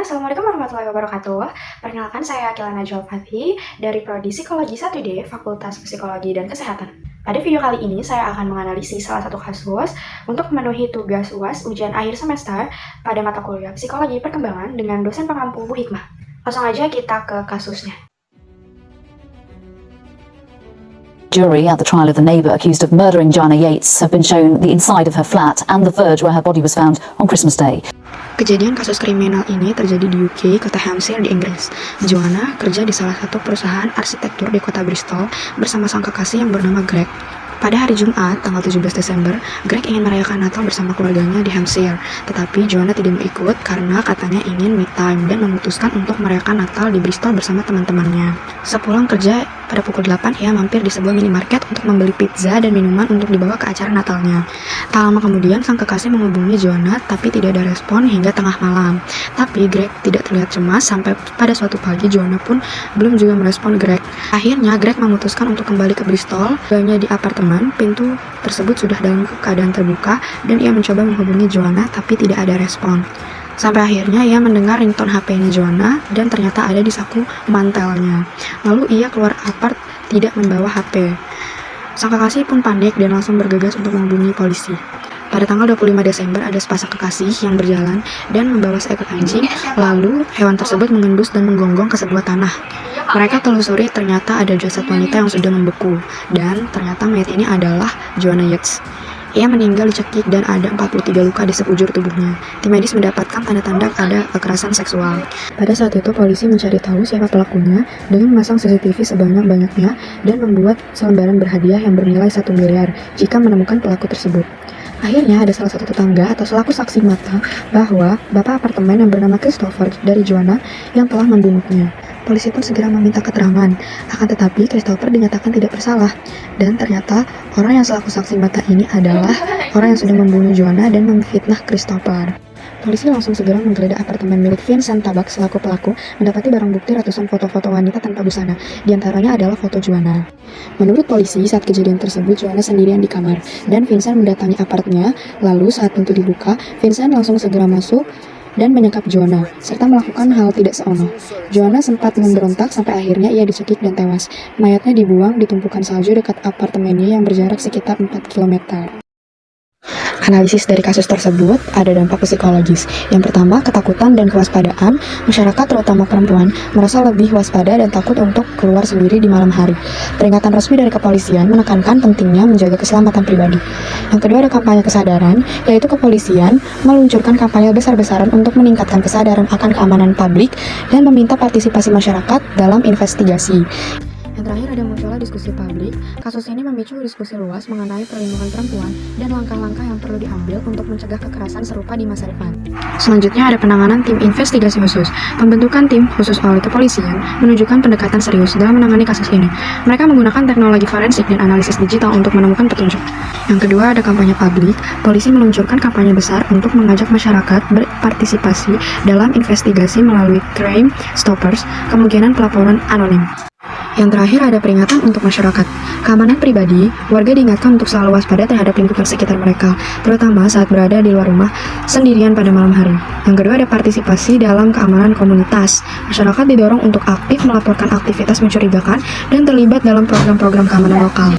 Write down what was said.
Assalamualaikum warahmatullahi wabarakatuh. Perkenalkan, saya Kilana Jolfati dari Prodi Psikologi 1D, Fakultas Psikologi dan Kesehatan. Pada video kali ini, saya akan menganalisis salah satu kasus untuk memenuhi tugas UAS ujian akhir semester pada mata kuliah Psikologi Perkembangan dengan dosen pengampu Bu Hikmah. Langsung aja kita ke kasusnya. Jury at the trial of the neighbour accused of murdering Joanna Yates have been shown the inside of her flat and the verge where her body was found on Christmas Day. Kejadian kasus kriminal ini terjadi di UK, kota Hampshire di Inggris. Joanna kerja di salah satu perusahaan arsitektur di kota Bristol bersama sang kekasih yang bernama Greg. Pada hari Jumat, tanggal 17 Desember, Greg ingin merayakan Natal bersama keluarganya di Hampshire. Tetapi Joanna tidak mau ikut karena katanya ingin me time dan memutuskan untuk merayakan Natal di Bristol bersama teman-temannya. Sepulang kerja pada pukul 8, ia mampir di sebuah minimarket untuk membeli pizza dan minuman untuk dibawa ke acara Natalnya. Tak lama kemudian, sang kekasih menghubungi Joanna, tapi tidak ada respon hingga tengah malam. Tapi Greg tidak terlihat cemas sampai pada suatu pagi Joanna pun belum juga merespon Greg. Akhirnya Greg memutuskan untuk kembali ke Bristol. Hanya di apartemen, pintu tersebut sudah dalam keadaan terbuka dan ia mencoba menghubungi Joanna tapi tidak ada respon. Sampai akhirnya ia mendengar ringtone HP-nya Joanna dan ternyata ada di saku mantelnya. Lalu ia keluar apart tidak membawa HP. Sang kekasih pun panik dan langsung bergegas untuk menghubungi polisi. Pada tanggal 25 Desember ada sepasang kekasih yang berjalan dan membawa seekor anjing. Lalu hewan tersebut mengendus dan menggonggong ke sebuah tanah. Mereka telusuri, ternyata ada jasad wanita yang sudah membeku dan ternyata mayat ini adalah Joanna Yates. Ia meninggal dicekik dan ada 43 luka di sekujur tubuhnya. Tim medis mendapatkan tanda-tanda ada kekerasan seksual. Pada saat itu polisi mencari tahu siapa pelakunya dengan memasang CCTV sebanyak-banyaknya dan membuat selembaran berhadiah yang bernilai 1 miliar jika menemukan pelaku tersebut. Akhirnya ada salah satu tetangga atau selaku saksi mata bahwa bapak apartemen yang bernama Christopher dari Joanna yang telah membunuhnya. Polisi pun segera meminta keterangan, akan tetapi Christopher dinyatakan tidak bersalah. Dan ternyata orang yang selaku saksi mata ini adalah orang yang sudah membunuh Joanna dan memfitnah Christopher. Polisi langsung segera menggeledah apartemen milik Vincent Tabak selaku pelaku, mendapati barang bukti ratusan foto-foto wanita tanpa busana, diantaranya adalah foto Joanna. Menurut polisi, saat kejadian tersebut Joanna sendirian di kamar, dan Vincent mendatangi apartnya. Lalu saat pintu dibuka, Vincent langsung segera masuk dan menyekap Joanna, serta melakukan hal tidak senonoh. Joanna sempat memberontak sampai akhirnya ia dicekik dan tewas. Mayatnya dibuang di tumpukan salju dekat apartemennya yang berjarak sekitar 4 km. Analisis dari kasus tersebut ada dampak psikologis. Yang pertama, ketakutan dan kewaspadaan. Masyarakat terutama perempuan merasa lebih waspada dan takut untuk keluar sendiri di malam hari. Peringatan resmi dari kepolisian menekankan pentingnya menjaga keselamatan pribadi. Yang kedua, ada kampanye kesadaran, yaitu kepolisian meluncurkan kampanye besar-besaran untuk meningkatkan kesadaran akan keamanan publik dan meminta partisipasi masyarakat dalam investigasi. Yang terakhir ada munculnya diskusi publik. Kasus ini memicu diskusi luas mengenai perlindungan perempuan dan langkah-langkah yang perlu diambil untuk mencegah kekerasan serupa di masa depan. Selanjutnya ada penanganan tim investigasi khusus. Pembentukan tim khusus oleh kepolisian menunjukkan pendekatan serius dalam menangani kasus ini. Mereka menggunakan teknologi forensik dan analisis digital untuk menemukan petunjuk. Yang kedua ada kampanye publik. Polisi meluncurkan kampanye besar untuk mengajak masyarakat berpartisipasi dalam investigasi melalui Crime Stoppers, kemungkinan pelaporan anonim. Yang terakhir ada peringatan untuk masyarakat. Keamanan pribadi, warga diingatkan untuk selalu waspada terhadap lingkungan sekitar mereka, terutama saat berada di luar rumah sendirian pada malam hari. Yang kedua ada partisipasi dalam keamanan komunitas. Masyarakat didorong untuk aktif melaporkan aktivitas mencurigakan dan terlibat dalam program-program keamanan lokal.